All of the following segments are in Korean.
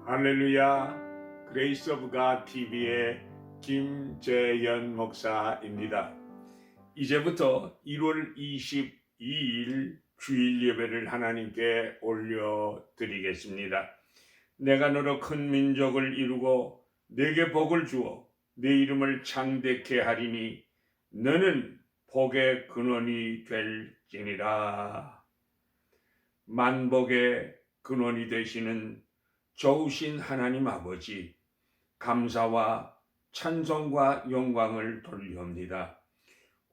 할렐루야. 그레이스 오브 갓 TV의 김재현 목사입니다. 이제부터 1월 22일 주일 예배를 하나님께 올려드리겠습니다. 내가 너로 큰 민족을 이루고 내게 복을 주어 내 이름을 창대케 하리니 너는 복의 근원이 될지니라. 만복의 근원이 되시는 좋으신 하나님 아버지, 감사와 찬송과 영광을 돌리옵니다.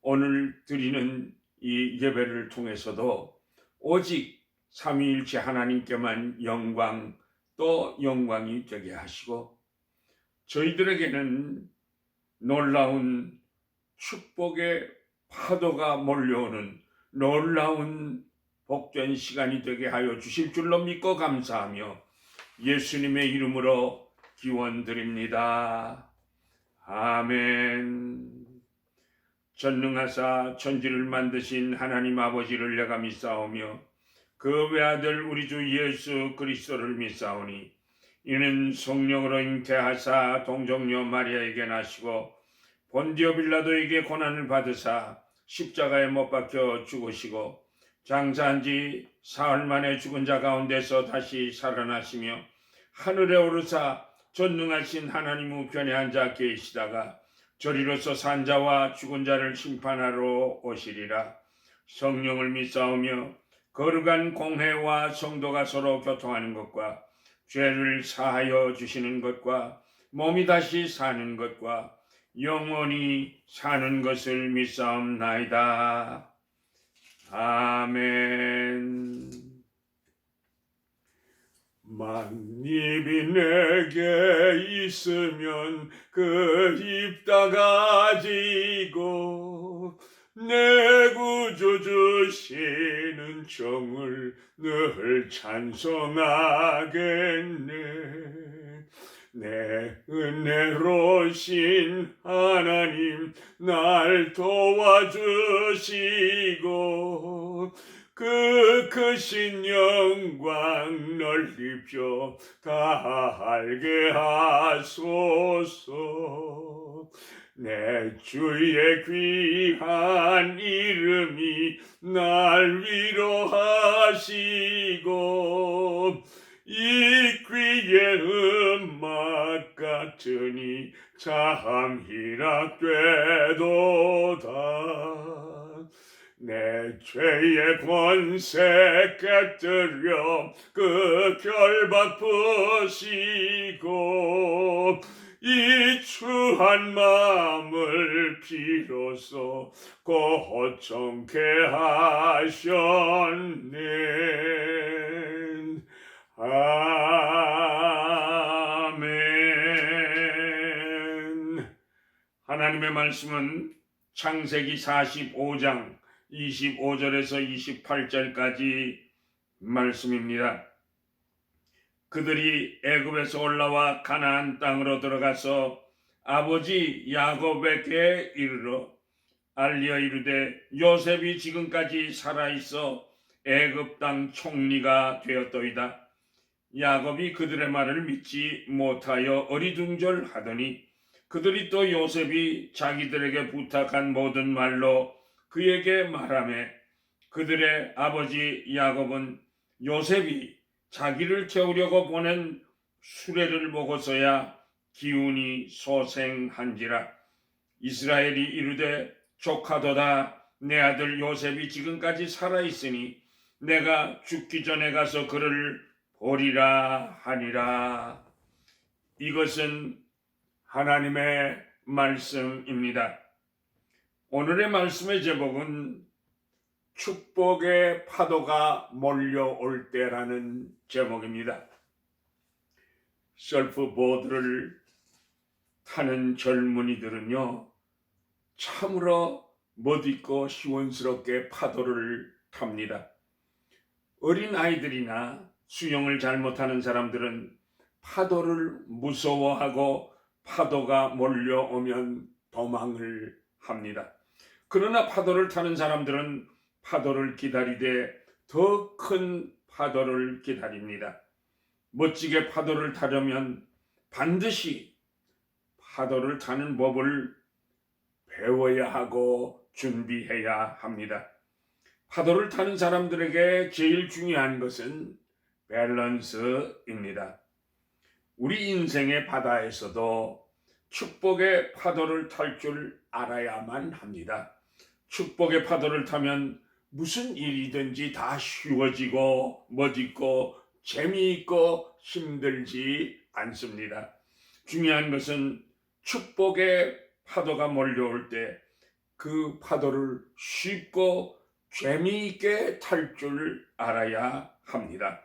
오늘 드리는 이 예배를 통해서도 오직 삼위일체 하나님께만 영광 또 영광이 되게 하시고 저희들에게는 놀라운 축복의 파도가 몰려오는 놀라운 복된 시간이 되게 하여 주실 줄로 믿고 감사하며 예수님의 이름으로 기원드립니다. 아멘. 전능하사 천지를 만드신 하나님 아버지를 내가 믿사오며 그 외아들 우리 주 예수 그리스도를 믿사오니 이는 성령으로 잉태하사 동정녀 마리아에게 나시고 본디오 빌라도에게 고난을 받으사 십자가에 못 박혀 죽으시고 장사한 지 사흘 만에 죽은 자 가운데서 다시 살아나시며 하늘에 오르사 전능하신 하나님 우편에 앉아 계시다가 저리로서 산 자와 죽은 자를 심판하러 오시리라. 성령을 믿사오며 거룩한 공회와 성도가 서로 교통하는 것과 죄를 사하여 주시는 것과 몸이 다시 사는 것과 영원히 사는 것을 믿사옵나이다. 아멘. 만입이 내게 있으면 그 입 다 가지고 내 구주 주시는 정을 늘 찬송하겠네. 내 은혜로신 하나님 날 도와주시고 그 크신 영광 넓히며 다 알게 하소서. 내 주의 귀한 이름이 날 위로하시고 이 귀의 음악 같으니 참 희락되도다. 내 죄의 권세 깨뜨려 그 결박 푸시고 이 추한 마음을 비로소 고청케 하셨네. 아멘. 하나님의 말씀은 창세기 45장 25절에서 28절까지 말씀입니다. 그들이 애굽에서 올라와 가나안 땅으로 들어가서 아버지 야곱에게 이르러 알리어 이르되 요셉이 지금까지 살아있어 애굽 땅 총리가 되었더이다. 야곱이 그들의 말을 믿지 못하여 어리둥절하더니 그들이 또 요셉이 자기들에게 부탁한 모든 말로 그에게 말하매 그들의 아버지 야곱은 요셉이 자기를 채우려고 보낸 수레를 보고서야 기운이 소생한지라. 이스라엘이 이르되 조카도다. 내 아들 요셉이 지금까지 살아있으니 내가 죽기 전에 가서 그를 보리라 하니라. 이것은 하나님의 말씀입니다. 오늘의 말씀의 제목은 축복의 파도가 몰려올 때라는 제목입니다. 서프보드를 타는 젊은이들은요, 참으로 멋있고 시원스럽게 파도를 탑니다. 어린 아이들이나 수영을 잘못하는 사람들은 파도를 무서워하고 파도가 몰려오면 도망을 합니다. 그러나 파도를 타는 사람들은 파도를 기다리되 더 큰 파도를 기다립니다. 멋지게 파도를 타려면 반드시 파도를 타는 법을 배워야 하고 준비해야 합니다. 파도를 타는 사람들에게 제일 중요한 것은 밸런스입니다. 우리 인생의 바다에서도 축복의 파도를 탈 줄 알아야만 합니다. 축복의 파도를 타면 무슨 일이든지 다 쉬워지고 멋있고 재미있고 힘들지 않습니다. 중요한 것은 축복의 파도가 몰려올 때 그 파도를 쉽고 재미있게 탈 줄 알아야 합니다.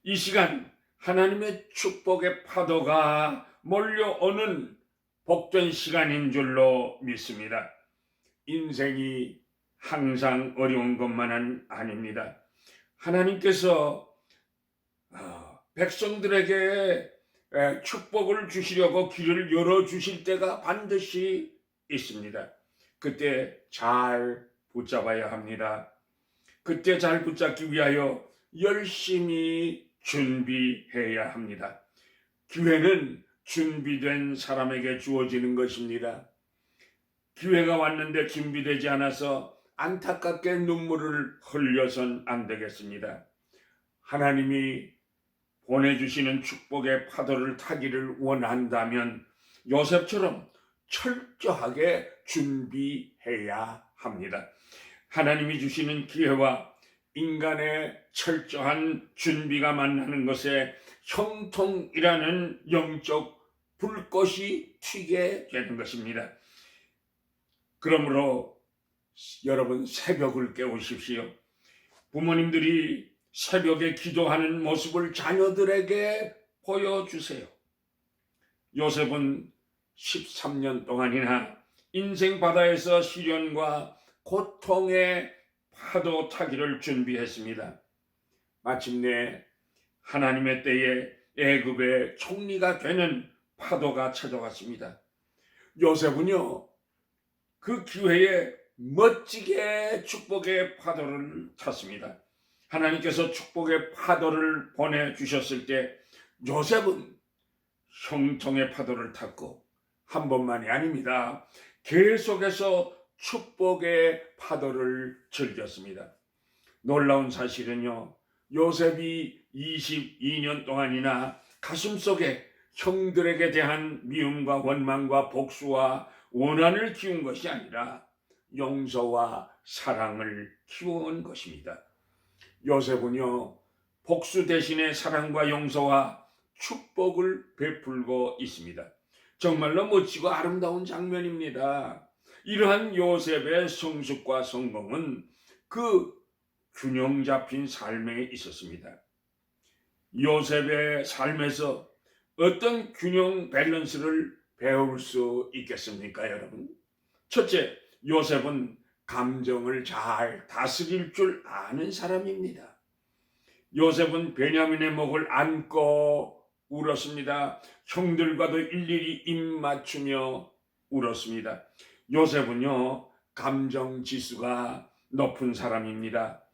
이 시간 하나님의 축복의 파도가 몰려오는 복된 시간인 줄로 믿습니다. 인생이 항상 어려운 것만은 아닙니다. 하나님께서 백성들에게 축복을 주시려고 길을 열어주실 때가 반드시 있습니다. 그때 잘 붙잡아야 합니다. 그때 잘 붙잡기 위하여 열심히 준비해야 합니다. 기회는 준비된 사람에게 주어지는 것입니다. 기회가 왔는데 준비되지 않아서 안타깝게 눈물을 흘려선 안 되겠습니다. 하나님이 보내주시는 축복의 파도를 타기를 원한다면 요셉처럼 철저하게 준비해야 합니다. 하나님이 주시는 기회와 인간의 철저한 준비가 만나는 것에 형통이라는 영적 불꽃이 튀게 되는 것입니다. 그러므로 여러분 새벽을 깨우십시오. 부모님들이 새벽에 기도하는 모습을 자녀들에게 보여주세요. 요셉은 13년 동안이나 인생 바다에서 시련과 고통의 파도 타기를 준비했습니다. 마침내 하나님의 때에 애굽의 총리가 되는 파도가 찾아왔습니다. 요셉은요, 그 기회에 멋지게 축복의 파도를 탔습니다. 하나님께서 축복의 파도를 보내주셨을 때 요셉은 형통의 파도를 탔고 한 번만이 아닙니다. 계속해서 축복의 파도를 즐겼습니다. 놀라운 사실은요, 요셉이 22년 동안이나 가슴속에 형들에게 대한 미움과 원망과 복수와 원한을 키운 것이 아니라 용서와 사랑을 키워온 것입니다. 요셉은요, 복수 대신에 사랑과 용서와 축복을 베풀고 있습니다. 정말로 멋지고 아름다운 장면입니다. 이러한 요셉의 성숙과 성공은 그 균형 잡힌 삶에 있었습니다. 요셉의 삶에서 어떤 균형 밸런스를 배울 수 있겠습니까, 여러분? 첫째, 요셉은 감정을 잘 다스릴 줄 아는 사람입니다. 요셉은 베냐민의 목을 안고 울었습니다. 형들과도 일일이 입 맞추며 울었습니다. 요셉은요, 감정 지수가 높은 사람입니다.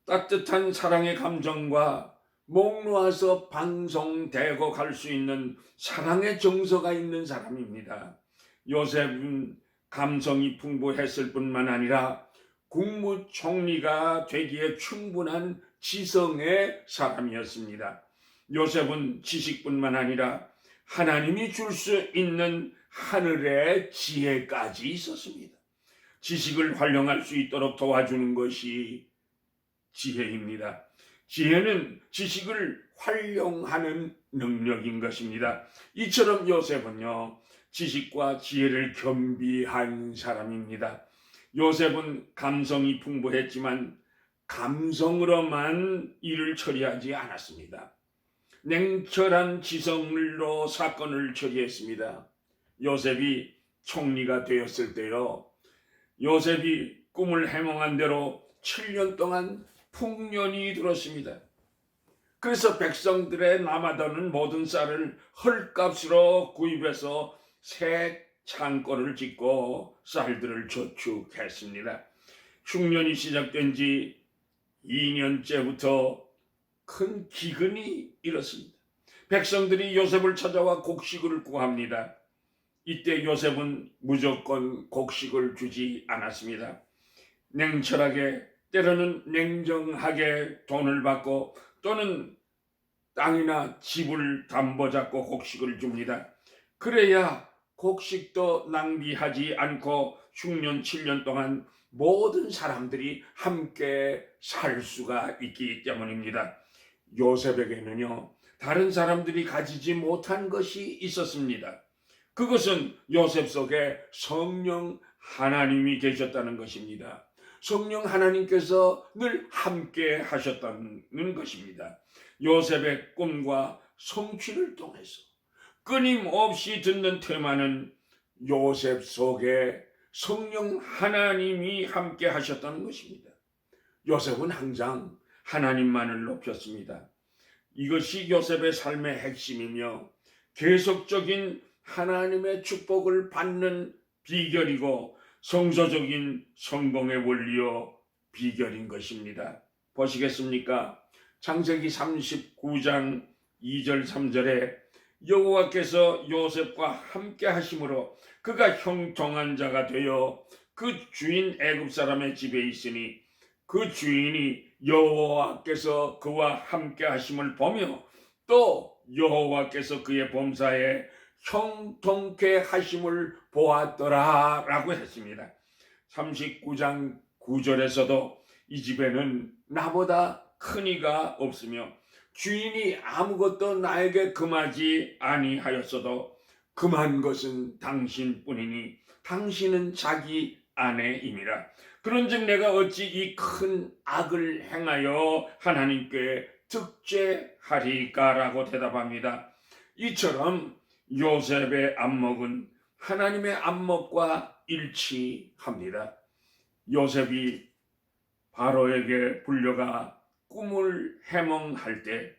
따뜻한 사랑의 감정과 목 놓아서 방송되고 갈 수 있는 사랑의 정서가 있는 사람입니다. 요셉은 감성이 풍부했을 뿐만 아니라 국무총리가 되기에 충분한 지성의 사람이었습니다. 요셉은 지식뿐만 아니라 하나님이 줄 수 있는 하늘의 지혜까지 있었습니다. 지식을 활용할 수 있도록 도와주는 것이 지혜입니다. 지혜는 지식을 활용하는 능력인 것입니다. 이처럼 요셉은요, 지식과 지혜를 겸비한 사람입니다. 요셉은 감성이 풍부했지만 감성으로만 일을 처리하지 않았습니다. 냉철한 지성으로 사건을 처리했습니다. 요셉이 총리가 되었을 때요, 요셉이 꿈을 해몽한 대로 7년 동안 풍년이 들었습니다. 그래서 백성들의 남아도는 모든 쌀을 헐값으로 구입해서 새 창고를 짓고 쌀들을 저축했습니다. 흉년이 시작된 지 2년째부터 큰 기근이 일었습니다. 백성들이 요셉을 찾아와 곡식을 구합니다. 이때 요셉은 무조건 곡식을 주지 않았습니다. 냉철하게, 때로는 냉정하게 돈을 받고 또는 땅이나 집을 담보 잡고 곡식을 줍니다. 그래야 곡식도 낭비하지 않고 6년 7년 동안 모든 사람들이 함께 살 수가 있기 때문입니다. 요셉에게는요, 다른 사람들이 가지지 못한 것이 있었습니다. 그것은 요셉 속에 성령 하나님이 계셨다는 것입니다. 성령 하나님께서 늘 함께 하셨다는 것입니다. 요셉의 꿈과 성취를 통해서 끊임없이 듣는 테마는 요셉 속에 성령 하나님이 함께 하셨다는 것입니다. 요셉은 항상 하나님만을 높였습니다. 이것이 요셉의 삶의 핵심이며 계속적인 하나님의 축복을 받는 비결이고 성서적인 성공의 원리요 비결인 것입니다. 보시겠습니까? 창세기 39장 2절 3절에 여호와께서 요셉과 함께 하심으로 그가 형통한 자가 되어 그 주인 애굽 사람의 집에 있으니 그 주인이 여호와께서 그와 함께 하심을 보며 또 여호와께서 그의 범사에 형통케 하심을 보았더라 라고 했습니다. 39장 9절에서도 이 집에는 나보다 큰 이가 없으며 주인이 아무것도 나에게 금하지 아니하였어도 금한 것은 당신뿐이니 당신은 자기 아내임이라. 그런즉 내가 어찌 이 큰 악을 행하여 하나님께 득죄하리까라고 대답합니다. 이처럼 요셉의 안목은 하나님의 안목과 일치합니다. 요셉이 바로에게 불려가 꿈을 해몽할 때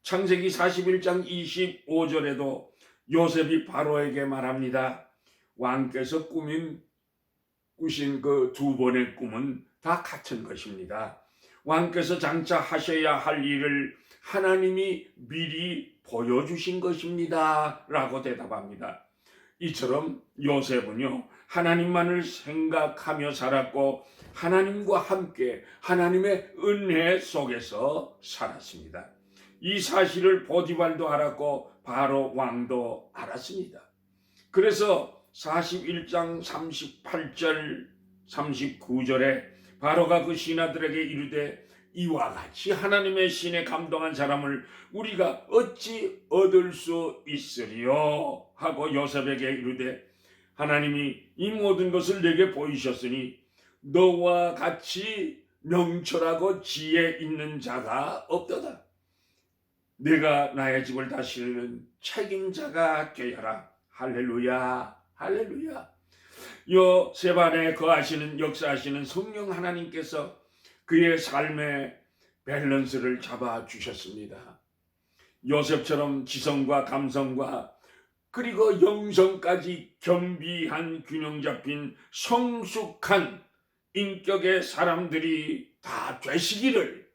창세기 41장 25절에도 요셉이 바로에게 말합니다. 왕께서 꾸신 그 두 번의 꿈은 다 같은 것입니다. 왕께서 장차 하셔야 할 일을 하나님이 미리 보여주신 것입니다 라고 대답합니다. 이처럼 요셉은요, 하나님만을 생각하며 살았고 하나님과 함께 하나님의 은혜 속에서 살았습니다. 이 사실을 보디발도 알았고 바로 왕도 알았습니다. 그래서 41장 38절 39절에 바로가 그 신하들에게 이르되 이와 같이 하나님의 신에 감동한 사람을 우리가 어찌 얻을 수 있으리요 하고 요셉에게 이르되 하나님이 이 모든 것을 내게 보이셨으니 너와 같이 명철하고 지혜 있는 자가 없도다. 내가 나의 집을 다스리는 책임자가 되어라. 할렐루야, 할렐루야. 요셉 안에 거하시는 역사하시는 성령 하나님께서 그의 삶의 밸런스를 잡아주셨습니다. 요셉처럼 지성과 감성과 그리고 영성까지 겸비한 균형 잡힌 성숙한 인격의 사람들이 다 되시기를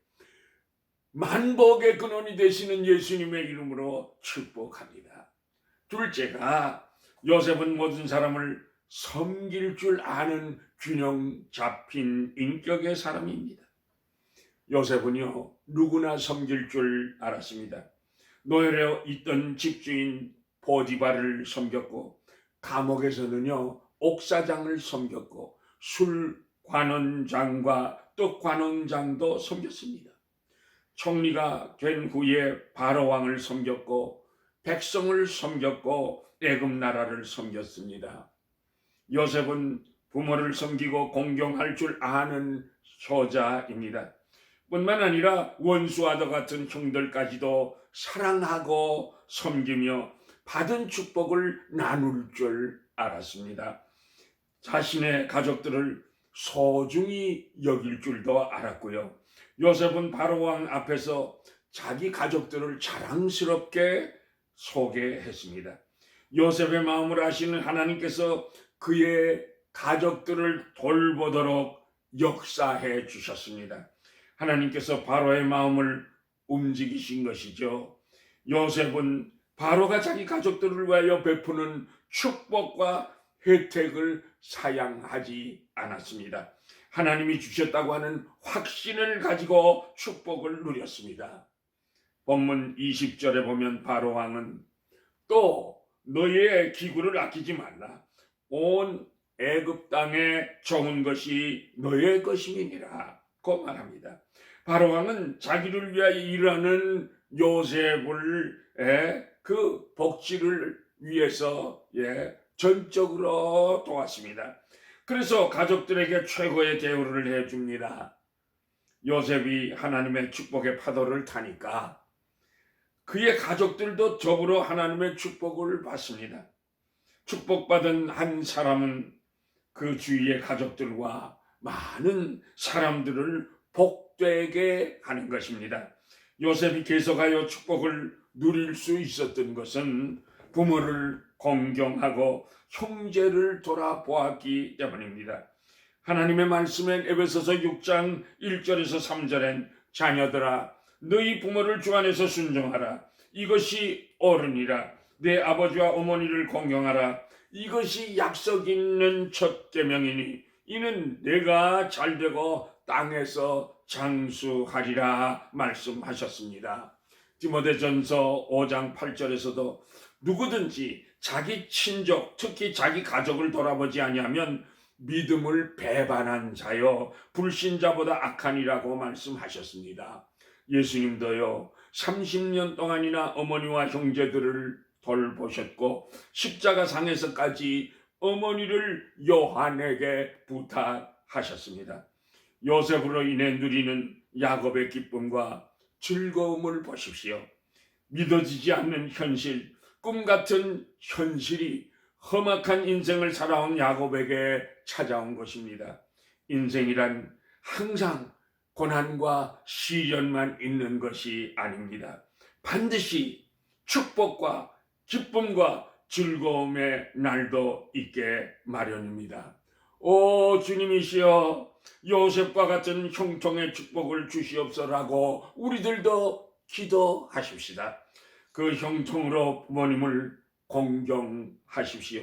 만복의 근원이 되시는 예수님의 이름으로 축복합니다. 둘째가 요셉은 모든 사람을 섬길 줄 아는 균형 잡힌 인격의 사람입니다. 요셉은요, 누구나 섬길 줄 알았습니다. 노예로 있던 집주인 보디발을 섬겼고 감옥에서는요, 옥사장을 섬겼고 술관원장과 떡관원장도 섬겼습니다. 총리가 된 후에 바로왕을 섬겼고 백성을 섬겼고 애굽 나라를 섬겼습니다. 요셉은 부모를 섬기고 공경할 줄 아는 효자입니다. 뿐만 아니라 원수와도 같은 형들까지도 사랑하고 섬기며 받은 축복을 나눌 줄 알았습니다. 자신의 가족들을 소중히 여길 줄도 알았고요. 요셉은 바로왕 앞에서 자기 가족들을 자랑스럽게 소개했습니다. 요셉의 마음을 아시는 하나님께서 그의 가족들을 돌보도록 역사해 주셨습니다. 하나님께서 바로의 마음을 움직이신 것이죠. 요셉은 바로가 자기 가족들을 위하여 베푸는 축복과 혜택을 사양하지 않았습니다. 하나님이 주셨다고 하는 확신을 가지고 축복을 누렸습니다. 본문 20절에 보면 바로 왕은 또 너희의 기구를 아끼지 말라. 온 애굽 땅에 좋은 것이 너희의 것임이니라 고 말합니다. 바로 왕은 자기를 위하여 일하는 요셉을 그 복지를 위해서 전적으로 도왔습니다. 그래서 가족들에게 최고의 대우를 해줍니다. 요셉이 하나님의 축복의 파도를 타니까 그의 가족들도 더불어 하나님의 축복을 받습니다. 축복받은 한 사람은 그 주위의 가족들과 많은 사람들을 복되게 하는 것입니다. 요셉이 계속하여 축복을 누릴 수 있었던 것은 부모를 공경하고 형제를 돌아보았기 때문입니다. 하나님의 말씀엔 에베소서 6장 1절에서 3절엔 자녀들아 너희 부모를 주 안에서 순종하라. 이것이 옳으니라. 내 아버지와 어머니를 공경하라. 이것이 약속 있는 첫 계명이니 이는 내가 잘되고 땅에서 장수하리라 말씀하셨습니다. 디모데전서 5장 8절에서도 누구든지 자기 친족 특히 자기 가족을 돌아보지 아니하면 믿음을 배반한 자여 불신자보다 악하니라고 말씀하셨습니다. 예수님도요 30년 동안이나 어머니와 형제들을 돌보셨고 십자가상에서까지 어머니를 요한에게 부탁하셨습니다. 요셉으로 인해 누리는 야곱의 기쁨과 즐거움을 보십시오. 믿어지지 않는 현실, 꿈 같은 현실이 험악한 인생을 살아온 야곱에게 찾아온 것입니다. 인생이란 항상 고난과 시련만 있는 것이 아닙니다. 반드시 축복과 기쁨과 즐거움의 날도 있게 마련입니다. 오 주님이시여 요셉과 같은 형통의 축복을 주시옵소라고 우리들도 기도하십시다. 그 형통으로 부모님을 공경하십시오.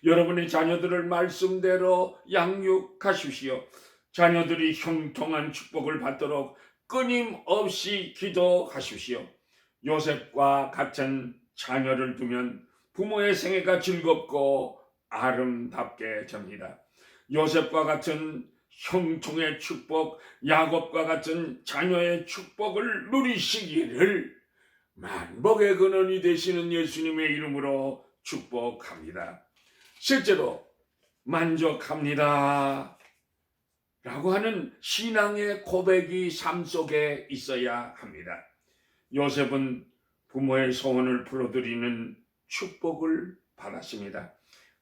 여러분의 자녀들을 말씀대로 양육하십시오. 자녀들이 형통한 축복을 받도록 끊임없이 기도하십시오. 요셉과 같은 자녀를 두면 부모의 생애가 즐겁고 아름답게 됩니다. 요셉과 같은 형통의 축복, 야곱과 같은 자녀의 축복을 누리시기를 만복의 근원이 되시는 예수님의 이름으로 축복합니다. 실제로 만족합니다 라고 하는 신앙의 고백이 삶 속에 있어야 합니다. 요셉은 부모의 소원을 풀어드리는 축복을 받았습니다.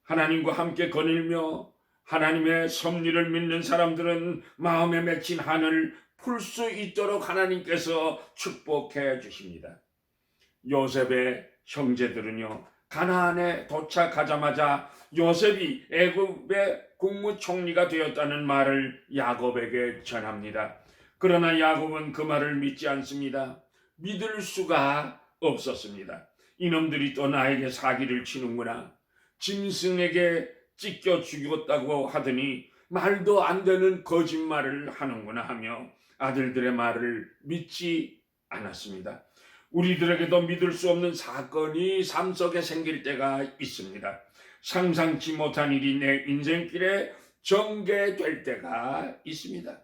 하나님과 함께 거닐며 하나님의 섭리를 믿는 사람들은 마음에 맺힌 한을 풀 수 있도록 하나님께서 축복해 주십니다. 요셉의 형제들은요 가나안에 도착하자마자 요셉이 애굽의 국무총리가 되었다는 말을 야곱에게 전합니다. 그러나 야곱은 그 말을 믿지 않습니다. 믿을 수가 없었습니다. 이놈들이 또 나에게 사기를 치는구나. 짐승에게 찢겨 죽였다고 하더니 말도 안 되는 거짓말을 하는구나 하며 아들들의 말을 믿지 않았습니다. 우리들에게도 믿을 수 없는 사건이 삶 속에 생길 때가 있습니다. 상상치 못한 일이 내 인생길에 전개될 때가 있습니다.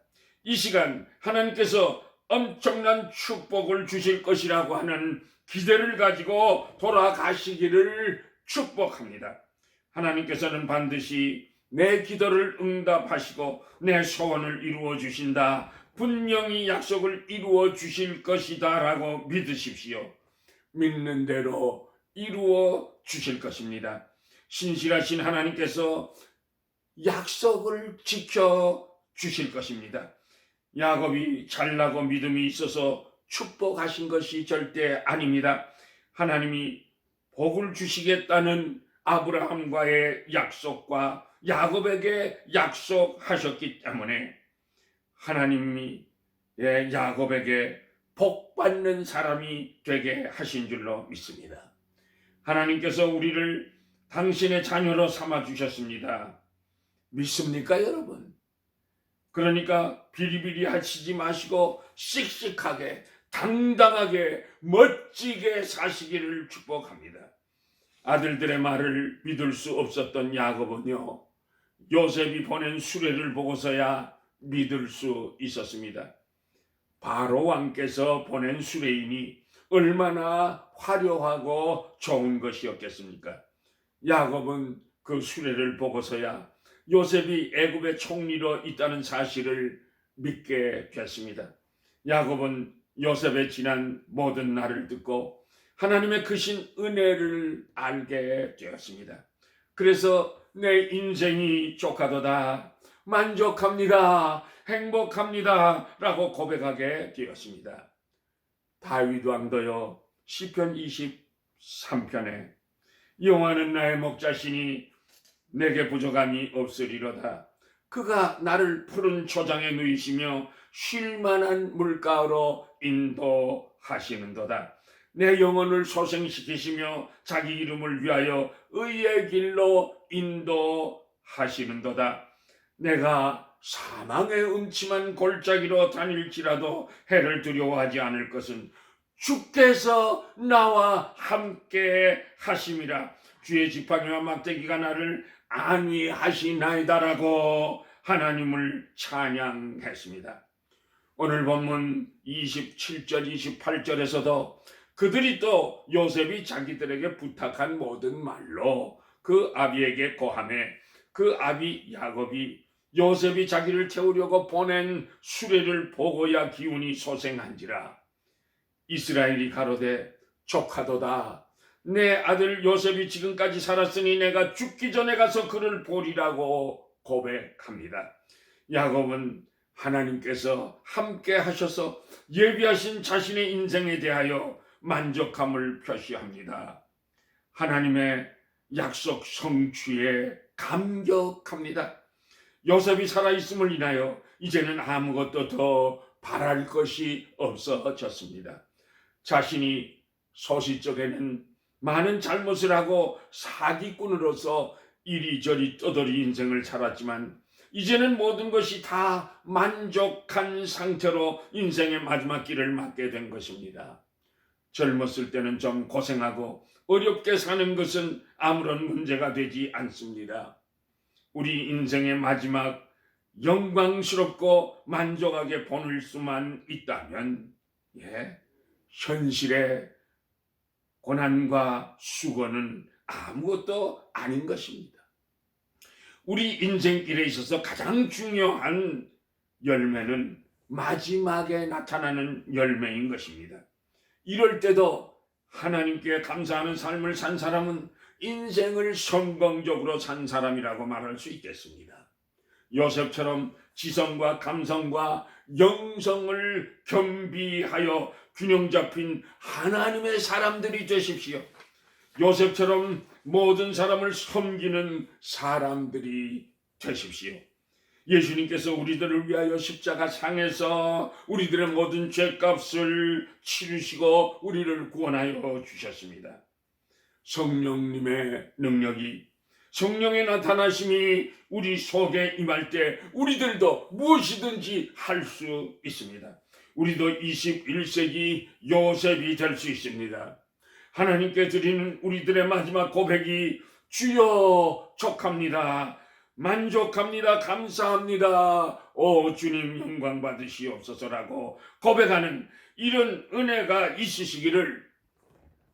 이 시간 하나님께서 엄청난 축복을 주실 것이라고 하는 기대를 가지고 돌아가시기를 축복합니다. 하나님께서는 반드시 내 기도를 응답하시고 내 소원을 이루어 주신다. 분명히 약속을 이루어 주실 것이다 라고 믿으십시오. 믿는 대로 이루어 주실 것입니다. 신실하신 하나님께서 약속을 지켜 주실 것입니다. 야곱이 잘나고 믿음이 있어서 축복하신 것이 절대 아닙니다. 하나님이 복을 주시겠다는 아브라함과의 약속과 야곱에게 약속하셨기 때문에 하나님이 야곱에게 복 받는 사람이 되게 하신 줄로 믿습니다. 하나님께서 우리를 당신의 자녀로 삼아 주셨습니다. 믿습니까, 여러분? 그러니까 비리비리 하시지 마시고 씩씩하게, 당당하게, 멋지게 사시기를 축복합니다. 아들들의 말을 믿을 수 없었던 야곱은요, 요셉이 보낸 수레를 보고서야 믿을 수 있었습니다. 바로 왕께서 보낸 수레이니 얼마나 화려하고 좋은 것이었겠습니까? 야곱은 그 수레를 보고서야 요셉이 애굽의 총리로 있다는 사실을 믿게 됐습니다. 야곱은 요셉의 지난 모든 날을 듣고 하나님의 크신 은혜를 알게 되었습니다. 그래서 내 인생이 족하도다, 만족합니다, 행복합니다 라고 고백하게 되었습니다. 다윗 왕도요, 시편 23편에 여호와는 나의 목자시니 내게 부족함이 없으리로다. 그가 나를 푸른 초장에 누이시며 쉴만한 물가로 인도하시는도다. 내 영혼을 소생시키시며 자기 이름을 위하여 의의 길로 인도하시는도다. 내가 사망의 음침한 골짜기로 다닐지라도 해를 두려워하지 않을 것은 주께서 나와 함께 하심이라. 주의 지팡이와 막대기가 나를 안위하시나이다라고 하나님을 찬양했습니다. 오늘 본문 27절 28절에서도 그들이 또 요셉이 자기들에게 부탁한 모든 말로 그 아비에게 고하매 그 아비 야곱이 요셉이 자기를 태우려고 보낸 수레를 보고야 기운이 소생한지라. 이스라엘이 가로되 족하도다. 내 아들 요셉이 지금까지 살았으니 내가 죽기 전에 가서 그를 보리라고 고백합니다. 야곱은 하나님께서 함께 하셔서 예비하신 자신의 인생에 대하여 만족함을 표시합니다. 하나님의 약속 성취에 감격합니다. 요셉이 살아있음을 인하여 이제는 아무것도 더 바랄 것이 없어졌습니다. 자신이 소시적에는 많은 잘못을 하고 사기꾼으로서 이리저리 떠돌이 인생을 살았지만 이제는 모든 것이 다 만족한 상태로 인생의 마지막 길을 맞게 된 것입니다. 젊었을 때는 좀 고생하고 어렵게 사는 것은 아무런 문제가 되지 않습니다. 우리 인생의 마지막 영광스럽고 만족하게 보낼 수만 있다면 현실의 고난과 수고는 아무것도 아닌 것입니다. 우리 인생길에 있어서 가장 중요한 열매는 마지막에 나타나는 열매인 것입니다. 이럴 때도 하나님께 감사하는 삶을 산 사람은 인생을 성공적으로 산 사람이라고 말할 수 있겠습니다. 요셉처럼 지성과 감성과 영성을 겸비하여 균형 잡힌 하나님의 사람들이 되십시오. 요셉처럼 모든 사람을 섬기는 사람들이 되십시오. 예수님께서 우리들을 위하여 십자가 상에서 우리들의 모든 죄값을 치르시고 우리를 구원하여 주셨습니다. 성령님의 능력이, 성령의 나타나심이 우리 속에 임할 때 우리들도 무엇이든지 할 수 있습니다. 우리도 21세기 요셉이 될 수 있습니다. 하나님께 드리는 우리들의 마지막 고백이 주여 족합니다, 만족합니다, 감사합니다, 오 주님 영광 받으시옵소서라고 고백하는 이런 은혜가 있으시기를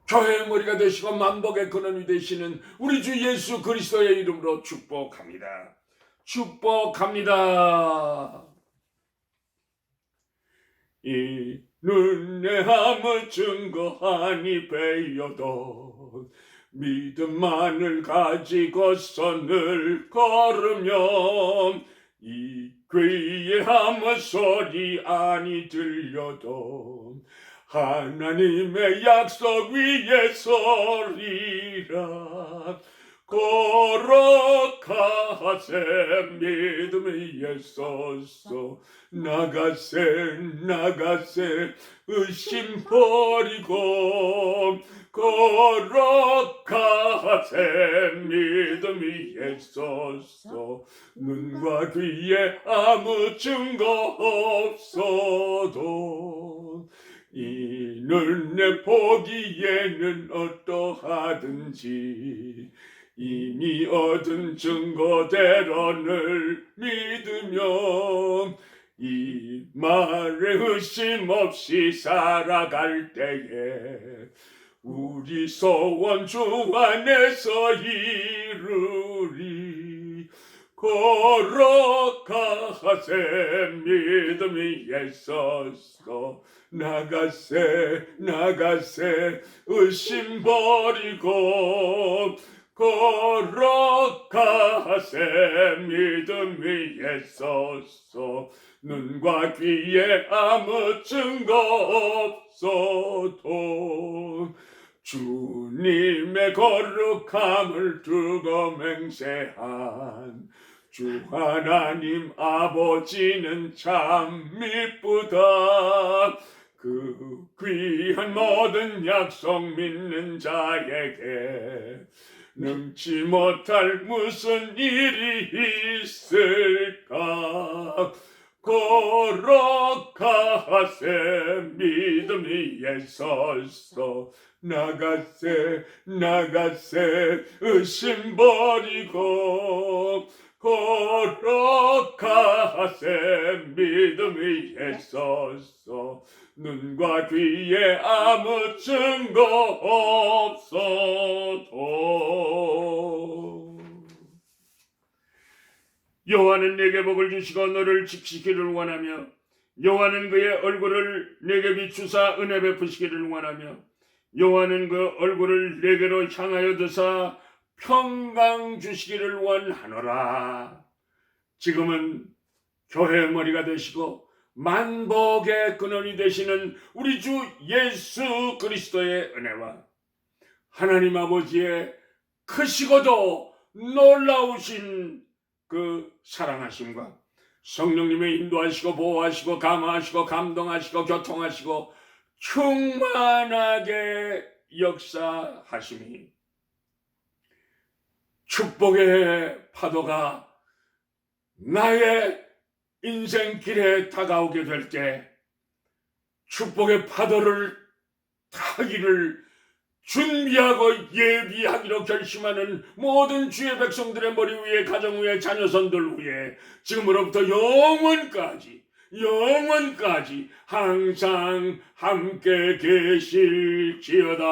교회의 머리가 되시고 만복의 근원이 되시는 우리 주 예수 그리스도의 이름으로 축복합니다. 축복합니다. 이 눈에 아무 증거하니 베어도 믿음만을 가지고서 늘 걸으면 이 귀에 아무 소리 아니 들려도 하나님의 약속 위에 서리라. 거룩하세 믿음에 서서 나가세 의심 버리고 거룩하세 믿음에 서서 눈과 귀에 아무 증거 없어도 이는 내 보기에는 어떠하든지 이미 얻은 증거대로를 믿으며 이 말에 의심 없이 살아갈 때에 우리 소원 주 안에서 이루리. 거룩하세 믿음에 서서 나가세 의심 버리고 거룩하세 믿음에 서서 눈과 귀에 아무 증거 없어도 주님의 거룩함을 두고 맹세한 주 하나님 아버지는 참 미쁘다. 그 귀한 모든 약속 믿는 자에게 능치 못할 무슨 일이 있을까. 거룩하세 믿음에 서서 나가세 의심 버리고 거룩하세 믿음에 서서 눈과 귀에 아무 증거 없어도 여호와는 내게 복을 주시고 너를 지키기를 원하며 여호와는 그의 얼굴을 내게 비추사 은혜 베푸시기를 원하며 여호와는 그 얼굴을 내게로 향하여 드사 평강 주시기를 원하노라. 지금은 교회의 머리가 되시고 만복의 근원이 되시는 우리 주 예수 그리스도의 은혜와 하나님 아버지의 크시고도 놀라우신 그 사랑하심과 성령님의 인도하시고 보호하시고 감화하시고 감동하시고 교통하시고 충만하게 역사하심이 축복의 파도가 나의 인생길에 다가오게 될 때 축복의 파도를 타기를 준비하고 예비하기로 결심하는 모든 주의 백성들의 머리 위에 가정 위에 자녀선들 위에 지금으로부터 영원까지 항상 함께 계실지어다.